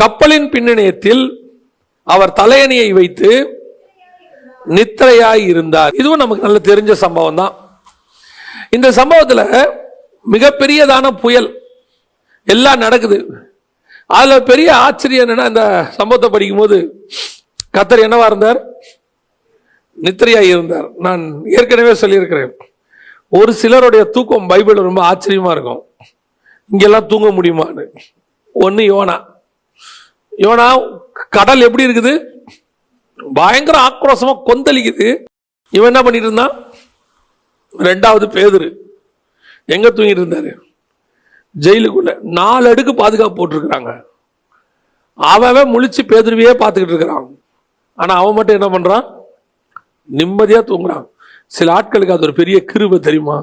கப்பலின் பின்னணியத்தில் அவர் தலையணியை வைத்து நித்திரையாய் இருந்தார். இதுவும் நமக்கு நல்ல தெரிஞ்ச சம்பவம் தான். இந்த சம்பவத்தில் மிகப்பெரியதான புயல் எல்லாம் நடக்குது. அதுல பெரிய ஆச்சரியம் என்னன்னா, இந்த சம்பவத்தை படிக்கும் போது கர்த்தர் என்னவா இருந்தார்? நித்திரையாய் இருந்தார். நான் ஏற்கனவே சொல்லியிருக்கிறேன், ஒரு சிலருடைய தூக்கம் பைபிள் ரொம்ப ஆச்சரியமா இருக்கும். இங்கெல்லாம் தூங்க முடியுமான்னு. ஒன்னு யோனா கடல் எப்படி இருக்குது? பயங்கர ஆக்ரோஷமா கொந்தளிக்குது. இவன் என்ன பண்ணிட்டு இருந்தான்? ரெண்டாவது பேதுரு எங்க தூங்கிட்டு இருந்தாரு? ஜெயிலுக்குள்ள 4 அடுக்கு பாதுகாப்பு போட்டிருக்கிறாங்க. அவன் முழிச்சு பேதுருவையே பார்த்துக்கிட்டு இருக்கிறான். ஆனா அவன் மட்டும் என்ன பண்றான்? நிம்மதியா தூங்குறான். சில ஆட்களுக்கு அது ஒரு பெரிய கிருபை தெரியுமா?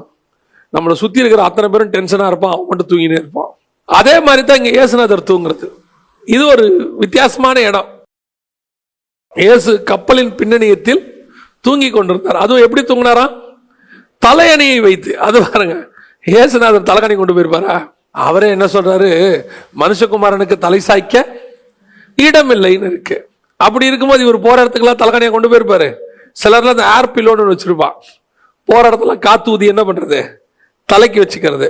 நம்மளை சுத்தி இருக்கிற அத்தனை பேரும் டென்ஷனா இருப்பான், அவன் மட்டும் தூங்கினே இருப்பான். அதே மாதிரி தான் இங்க இயேசுநாதர் தூங்குறது. இது ஒரு வித்தியாசமான இடம். இயேசு கப்பலின் பின்னணியத்தில் தூங்கி கொண்டிருந்தார். அதுவும் எப்படி தூங்கினாரா? தலையணையை வைத்து. அது பாருங்க, இயேசுநாதர் தலைகணி கொண்டு போயிருப்பாரா? அவரே என்ன சொல்றாரு? மனுஷகுமாரனுக்கு தலை சாய்க்க இடம் இல்லைன்னு இருக்கு. அப்படி இருக்கும்போது இவர் போற இடத்துக்குலாம் தலைகணியை கொண்டு போயிருப்பாரு. சிலர்லாம் அந்த ஏர் பில்லோன்னு வச்சிருப்பான். போற இடத்துல காத்து ஊதி என்ன பண்றது? தலைக்கு வச்சுக்கிறது.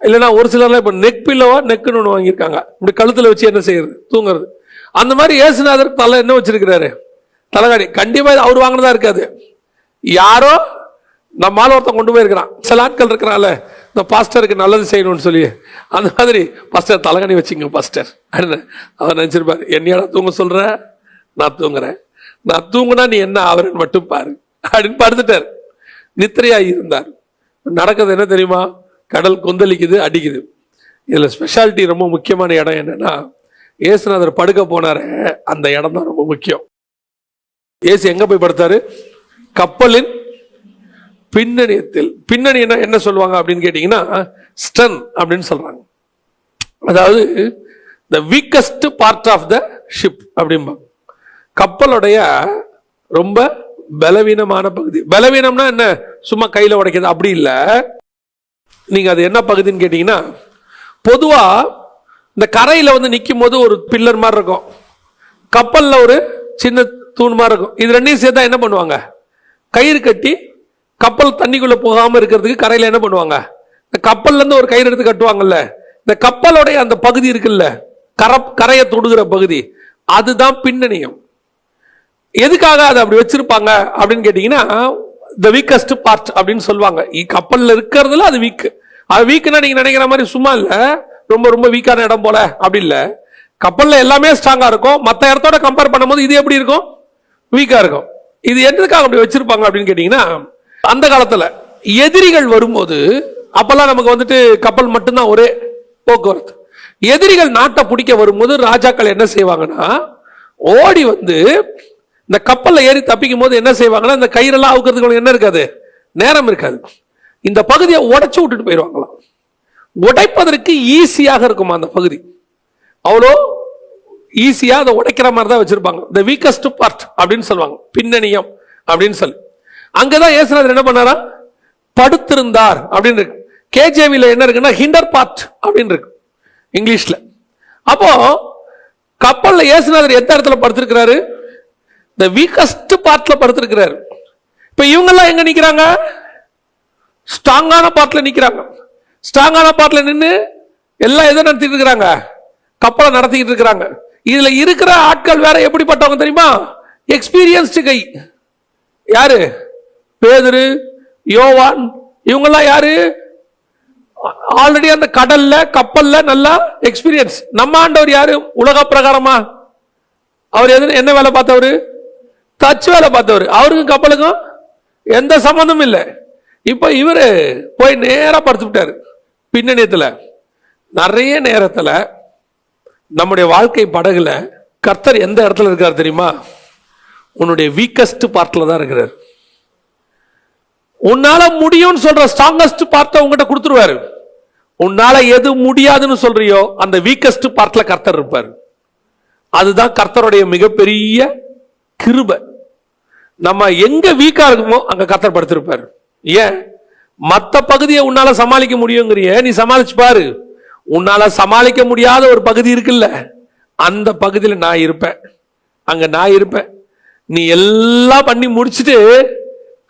இல்லைன்னா ஒரு சிலர்லாம் இப்ப நெக் பில்லோவா நெக்குன்னு ஒன்று வாங்கியிருக்காங்க. இப்படி கழுத்துல வச்சு என்ன செய்யறது? தூங்குறது. அந்த மாதிரி இயேசுநாதர் தலை என்ன வச்சிருக்கிறாரு? தலைகாணி. கண்டிப்பா அவர் வாங்கினதா இருக்காது. யாரோ நம்மால ஒருத்தன் கொண்டு போயிருக்கிறான். சில ஆட்கள் இருக்கிறாள், இந்த பாஸ்டருக்கு நல்லது செய்யணும்னு சொல்லி, அந்த மாதிரி பாஸ்டர் தலைகணி வச்சுங்க பாஸ்டர் அப்படின்னு அவர் நினைச்சிருப்பாரு. என்னையாடா தூங்க சொல்ற? நான் தூங்குறேன். நான் தூங்குனா நீ என்ன ஆவரன்னு மட்டும் பாரு அப்படின்னு படுத்துட்டார். நித்திரையாய் இருந்தார். நடக்கிறது என்ன தெரியுமா? கடல் கொந்தளிக்குது, அடிக்குது. இதுல ஸ்பெஷாலிட்டி ரொம்ப முக்கியமான இடம் என்னன்னா, இயேசுநாதர் படுக்க போனாரு, அந்த இடம் தான் ரொம்ப முக்கியம். இயேசு எங்க போய் படுத்தாரு? கப்பலின் பின்னணியத்தில். பின்னணி என்ன சொல்லுவாங்க அப்படின்னு கேட்டீங்கன்னா, ஸ்டன் அப்படின்னு சொல்றாங்க. அதாவது the weakest part of the ship அப்படிம்பாங்க. கப்பலுடைய ரொம்ப பலவீனமான பகுதி. பலவீனம்னா என்ன? சும்மா கையில உடைக்கிறது அப்படி இல்லை. நீங்க அது என்ன பகுதின்னு கேட்டீங்கன்னா, பொதுவா இந்த கரையில வந்து நிற்கும் போது ஒரு பில்லர் மாதிரி இருக்கும், கப்பல்ல ஒரு சின்ன தூண் மாதிரி இருக்கும். இது ரெண்டையும் சேர்த்தா என்ன பண்ணுவாங்க? கயிறு கட்டி கப்பல் தண்ணிக்குள்ள போகாம இருக்கிறதுக்கு கரையில என்ன பண்ணுவாங்க? இந்த கப்பல்ல இருந்து ஒரு கயிறு எடுத்து கட்டுவாங்கல்ல. இந்த கப்பலோடைய அந்த பகுதி இருக்குல்ல, கரையை தொடுகிற பகுதி, அதுதான் பின்னணியம். எதுக்காக அதை அப்படி வச்சிருப்பாங்க அப்படின்னு கேட்டீங்கன்னா, the weakest part அப்படின்னு சொல்லுவாங்க. கப்பல்ல இருக்கிறதுல அது வீக். அது வீக்னா நீங்க நினைக்கிற மாதிரி சும்மா இல்ல, ரொம்ப ரொம்ப வீக்கான இடம் போல அப்படி இல்ல. கப்பல்ல எல்லாமே ஸ்ட்ராங்கா இருக்கும். மற்ற இடத்தோட கம்பேர் பண்ணும்போது இது எப்படி இருக்கும்? வீக்கா இருக்கும். இது எதுக்காக அப்படி வச்சிருப்பாங்க அப்படின்னு கேட்டீங்கன்னா, அந்த காலத்துல எதிரிகள் வரும்போது, அப்பெல்லாம் நமக்கு வந்துட்டு கப்பல் மட்டும்தான் ஒரே போக்குவரத்து. எதிரிகள் நாட்டை பிடிக்க வரும்போது ராஜாக்கள் என்ன செய்வாங்கன்னா, ஓடி வந்து இந்த கப்பல்ல ஏறி தப்பிக்கும் போது என்ன செய்வாங்கன்னா, இந்த கயிறெல்லாம் அவுக்கிறதுக்கு என்ன இருக்காது? நேரம் இருக்காது. இந்த பகுதியை உடைச்சு விட்டுட்டு போயிடுவாங்களாம். உடைப்பதற்கு ஈஸியாக இருக்குமா அந்த பகுதி? அவ்வளோ ஈஸியா அதை உடைக்கிற மாதிரி தான் வச்சிருப்பாங்க. the weakest part அப்படின்னு சொல்லுவாங்க, பின்னணியம் அப்படின்னு சொல்லி. அங்கதான் இயேசுநாதர் என்ன பண்ணாரா? படுத்திருந்தார் அப்படின்னு இருக்கு. கேஜேவில என்ன இருக்குன்னா, ஹிண்டர் பார்ட் அப்படின்னு இருக்கு இங்கிலீஷ்ல. அப்போ கப்பல்ல இயேசுநாதர் எந்த இடத்துல படுத்திருக்கிறாரு? the weakest partல படுத்திருக்கிறாரு. இப்ப இவங்க எல்லாம் எங்க நிக்கிறாங்க? ஸ்ட்ராங்கான பார்ட்ல நிக்கிறாங்க. ஸ்ட்ராங்கான பார்ட்ல நின்று எல்லாம் எதை நடத்திட்டு இருக்கிறாங்க? கப்பலை நடத்திக்கிட்டு இருக்கிறாங்க. இதுல இருக்கிற ஆட்கள் வேற எப்படிப்பட்டவங்க தெரியுமா? எக்ஸ்பீரியன்ஸ்டு கை. யாரு? பேதுரு, யோவான், இவங்கெல்லாம் யாரு? ஆல்ரெடி அந்த கடல்ல கப்பல்ல நல்லா எக்ஸ்பீரியன்ஸ். நம்ம ஆண்டவர் யாரு? உலக பிரகாரமா அவர் என்ன வேலை பார்த்தவரு? தச்சு வேலை பார்த்தவர். அவருக்கும் கப்பலுக்கும் எந்த சம்பந்தமும் இல்லை. இப்ப இவரு போய் நேரா படுத்துட்டாரு பின்னணியத்துல. நிறைய நேரத்துல நம்முடைய வாழ்க்கை படகுல கர்த்தர் எந்த இடத்துல இருக்காரு தெரியுமா? உன்னுடைய வீக்கஸ்ட் பார்ட்ல தான் இருக்கிறார். உன்னால முடியும்னு சொல்ற ஸ்ட்ராங்கஸ்ட் பார்ட்ட உங்ககிட்ட கொடுத்துருவாரு. உன்னால எது முடியாதுன்னு சொல்றியோ அந்த வீக்கஸ்ட் பார்ட்ல கர்த்தர் இருப்பார். அதுதான் கர்த்தருடைய மிகப்பெரிய கிருபை. நம்ம எங்க வீக்கா இருக்குமோ அங்க கர்த்தர் படுத்திருப்பாரு. ஏன்? மற்ற பகுதியை உன்னால சமாளிக்க முடியுங்கிறிய, நீ சமாளிச்சு பாரு. உன்னால சமாளிக்க முடியாத ஒரு பகுதி இருக்குல்ல, அந்த பகுதியில் நான் இருப்பேன், அங்க நான் இருப்பேன். நீ எல்லாம் பண்ணி முடிச்சுட்டு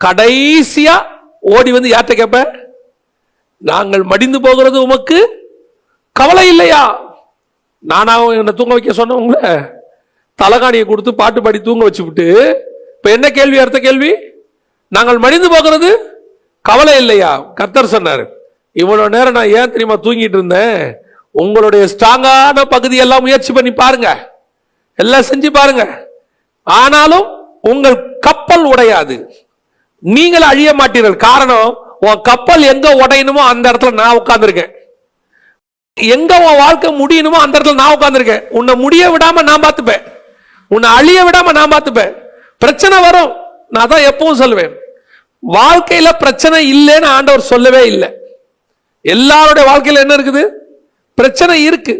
கடைசியா ஓடி வந்து யார்கிட்ட கேட்ப? நாங்கள் மடிந்து போகிறது உமக்கு கவலை இல்லையா? நானா என்ன தூங்க வைக்க சொன்னவங்கள தலகாணியை கொடுத்து பாட்டு பாடி தூங்க வச்சு விட்டு இப்ப என்ன கேள்வி? அடுத்த கேள்வி, நாங்கள் மடிந்து போகிறது கவலை இல்லையா? கர்த்தர் சொன்னார், இவ்வளவு நேரம் நான் ஏன் தெரியுமா தூங்கிட்டு இருந்தேன்? உங்களுடைய ஸ்ட்ராங்கான பகுதியெல்லாம் முயற்சி பண்ணி பாருங்க, எல்லாம் செஞ்சு பாருங்க, ஆனாலும் உங்கள் கப்பல் உடையாது, நீங்கள் அழிய மாட்டீர்கள். காரணம், உன் கப்பல் எங்க உடையணுமோ அந்த இடத்துல நான் உட்கார்ந்துருக்கேன், எங்க உன் வாழ்க்கை முடியணுமோ அந்த இடத்துல நான் உட்கார்ந்துருக்கேன். உன்னை முடிய விடாம நான் பார்த்துப்பேன், உன்னை அழிய விடாம நான் பார்த்துப்பேன். பிரச்சனை வரும், நான் தான் எப்பவும் சொல்லுவேன், வாழ்க்கையில பிரச்சனை இல்லைன்னு ஆண்டவர் சொல்லவே இல்லை. எல்லாருடைய வாழ்க்கையில என்ன இருக்குது? பிரச்சனை இருக்கு.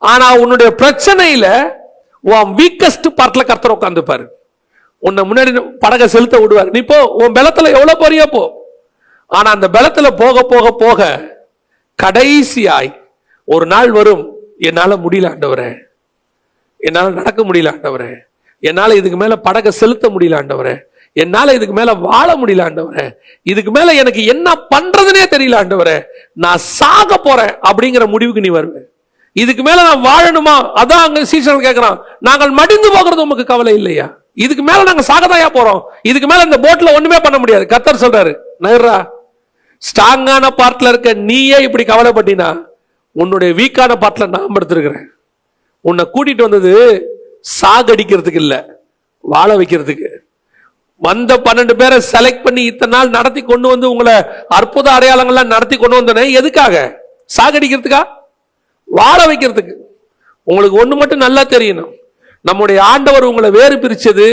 ஆனா உன்னுடைய பிரச்சனையில உன் வீக்கஸ்ட் பார்ட்ல கர்த்தர் உட்கார்ந்துப்பாரு. உன்னை முன்னாடி படகை செலுத்த விடுவார். நீ போ, உன் பலத்துல எவ்வளவு போறியோ போ. ஆனா அந்த பலத்துல போக போக போக கடைசியாய் ஒரு நாள் வரும், என்னால முடியல ஆண்டவரே, என்னால நடக்க முடியல ஆண்டவரே, என்னால இதுக்கு மேல படகை செலுத்த முடியல ஆண்டவரே, என்னால இதுக்கு மேல வாழ முடியல ஆண்டவரே, இதுக்கு மேல எனக்கு என்ன பண்றதுனே தெரியல ஆண்டவரே, நான் சாக போறேன் அப்படிங்கிற முடிவுக்கு நீ வருவ. இதுக்கு மேல நான் வாழணுமா? அதான் அங்க சீசன் கேட்கிறான், நாங்கள் மடிந்து போகிறது உமக்கு கவலை இல்லையா? இதுக்கு மேல நாங்க சாகதாயா போறோம், இதுக்கு மேல இந்த போட்ல ஒண்ணுமே பண்ண முடியாது. கர்த்தர் சொல்றாரு, நகர்றா, ஸ்ட்ராங்கான பார்ட்ல இருக்க நீயே இப்படி கவலைப்பட்டினா உன்னுடைய வீக்கான பார்ட்ல நான் படுத்திருக்கிறேன். உன்னை கூட்டிட்டு வந்தது சாகடிக்கிறதுக்கு இல்ல, வாழ வைக்கிறதுக்கு. வந்த 12 பேரை செலக்ட் பண்ணி இத்தனை நாள் நடத்தி கொண்டு வந்து உங்களை அற்புத அடையாளங்கள்லாம் நடத்தி கொண்டு வந்தனே எதுக்காக? சாகடிக்கிறதுக்கா? வாழ வைக்கிறதுக்கு. உங்களுக்கு ஒண்ணு மட்டும் நல்லா தெரியணும், நம்முடைய ஆண்டவர் உங்களை வேறு பிரிச்சது,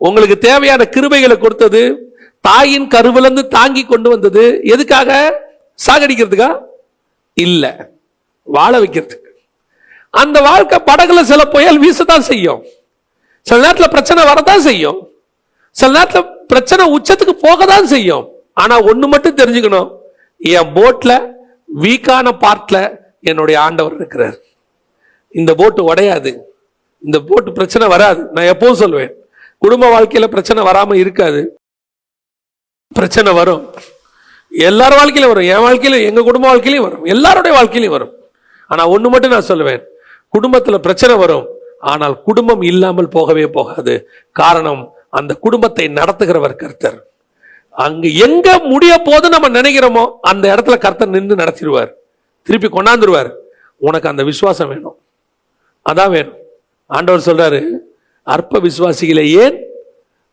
உங்களுக்கு தேவையான கிருபைகளை கொடுத்தது, தாயின் கருவிலிருந்து தாங்கி கொண்டு வந்தது எதுக்காக? சாகடிக்கிறதுக்கா? இல்ல, வாழ வைக்கிறதுக்கு. அந்த வாழ்க்கை படகுல சில புயல் வீசத்தான் செய்யும், சில நேரத்தில் பிரச்சனை வரதான் செய்யும், சில நேரத்தில் பிரச்சனை உச்சத்துக்கு போகதான் செய்யும். ஆனா ஒண்ணு மட்டும் தெரிஞ்சுக்கணும், என் போட்ல வீக்கான பார்ட்ல என்னுடைய ஆண்டவர் இருக்கிறார். இந்த போட்டு உடையாது, இந்த போட்டு பிரச்சனை வராது. நான் எப்பவும் சொல்லுவேன், குடும்ப வாழ்க்கையில பிரச்சனை வராம இருக்காது, பிரச்சனை வரும். எல்லார் வாழ்க்கையிலும் வரும், என் வாழ்க்கையில, எங்க குடும்ப வாழ்க்கையிலும் வரும், எல்லாருடைய வாழ்க்கையிலும் வரும். ஆனா ஒண்ணு மட்டும் நான் சொல்லுவேன், குடும்பத்துல பிரச்சனை வரும், ஆனால் குடும்பம் இல்லாமல் போகவே போகாது. காரணம், அந்த குடும்பத்தை நடத்துகிறவர் கர்த்தர். அங்கு எங்க முடிய போது நம்ம நினைக்கிறோமோ அந்த இடத்துல கர்த்தர் நின்று நடத்திடுவார், திருப்பி கொண்டாந்துருவார். உனக்கு அந்த விசுவாசம் வேணும், அதான் வேணும். ஆண்டவர் சொல்றாரு, அற்ப விசுவாசிகளை ஏன்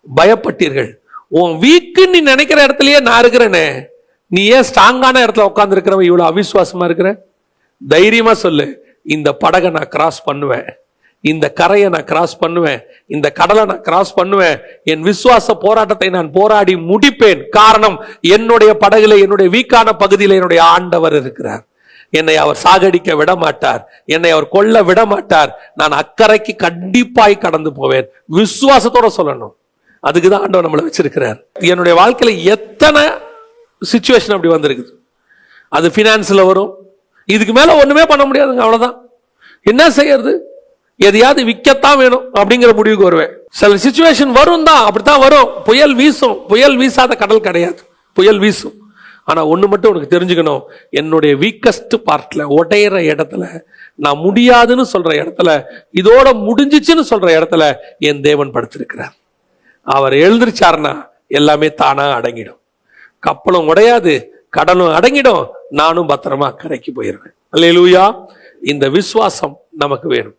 பயப்பட்டீர்கள்? உன் வீக்கு நீ நினைக்கிற இடத்துலயே நான் இருக்கிறேனே, நீ ஏன் ஸ்ட்ராங்கான இடத்துல உட்கார்ந்து இருக்கிறவன் இவ்வளவு அவிசுவாசமா இருக்கிற? தைரியமா சொல்லு, இந்த படகை நான் கிராஸ் பண்ணுவேன், இந்த கரையை நான் கிராஸ் பண்ணுவேன், இந்த கடலை நான் கிராஸ் பண்ணுவேன், என் விசுவாச போராட்டத்தை நான் போராடி முடிப்பேன். காரணம், என்னுடைய படகுல, என்னுடைய வீக்கான பகுதியில் என்னுடைய ஆண்டவர் இருக்கிறார். என்னை அவர் சாகடிக்க விட மாட்டார், என்னை அவர் கொல்ல விட மாட்டார். நான் அக்கறைக்கு கண்டிப்பாய் கடந்து போவேன். விசுவாசத்தோட சொல்லணும், அதுக்குதான் ஆண்டவர் நம்மளை வச்சிருக்கிறார். என்னுடைய வாழ்க்கையில எத்தனை சிச்சுவேஷன் அப்படி வந்திருக்குது. அது பினான்ஸ்ல வரும், இதுக்கு மேல ஒண்ணுமே பண்ண முடியாதுங்க, அவ்வளவுதான். என்ன செய்யறது? எதையாவது விற்கத்தான் வேணும் அப்படிங்கிற முடிவுக்கு வருவேன். சில சிச்சுவேஷன் வரும் தான், அப்படித்தான் வரும். புயல் வீசும், புயல் வீசாத கடல் கிடையாது, புயல் வீசும். ஆனா ஒண்ணு மட்டும் உனக்கு தெரிஞ்சுக்கணும், என்னுடைய வீக்கஸ்ட் பார்ட்ல, உடையிற இடத்துல, நான் முடியாதுன்னு சொல்ற இடத்துல, இதோட முடிஞ்சிச்சுன்னு சொல்ற இடத்துல என் தேவன் படுத்திருக்கிறார். அவர் எழுந்திருச்சாருன்னா எல்லாமே தானா அடங்கிடும். கப்பலும் உடையாது, கடலும் அடங்கிடும், நானும் பத்திரமா கரைக்கு போயிருவேன். அல்லேலூயா. இந்த விசுவாசம் நமக்கு வேணும்.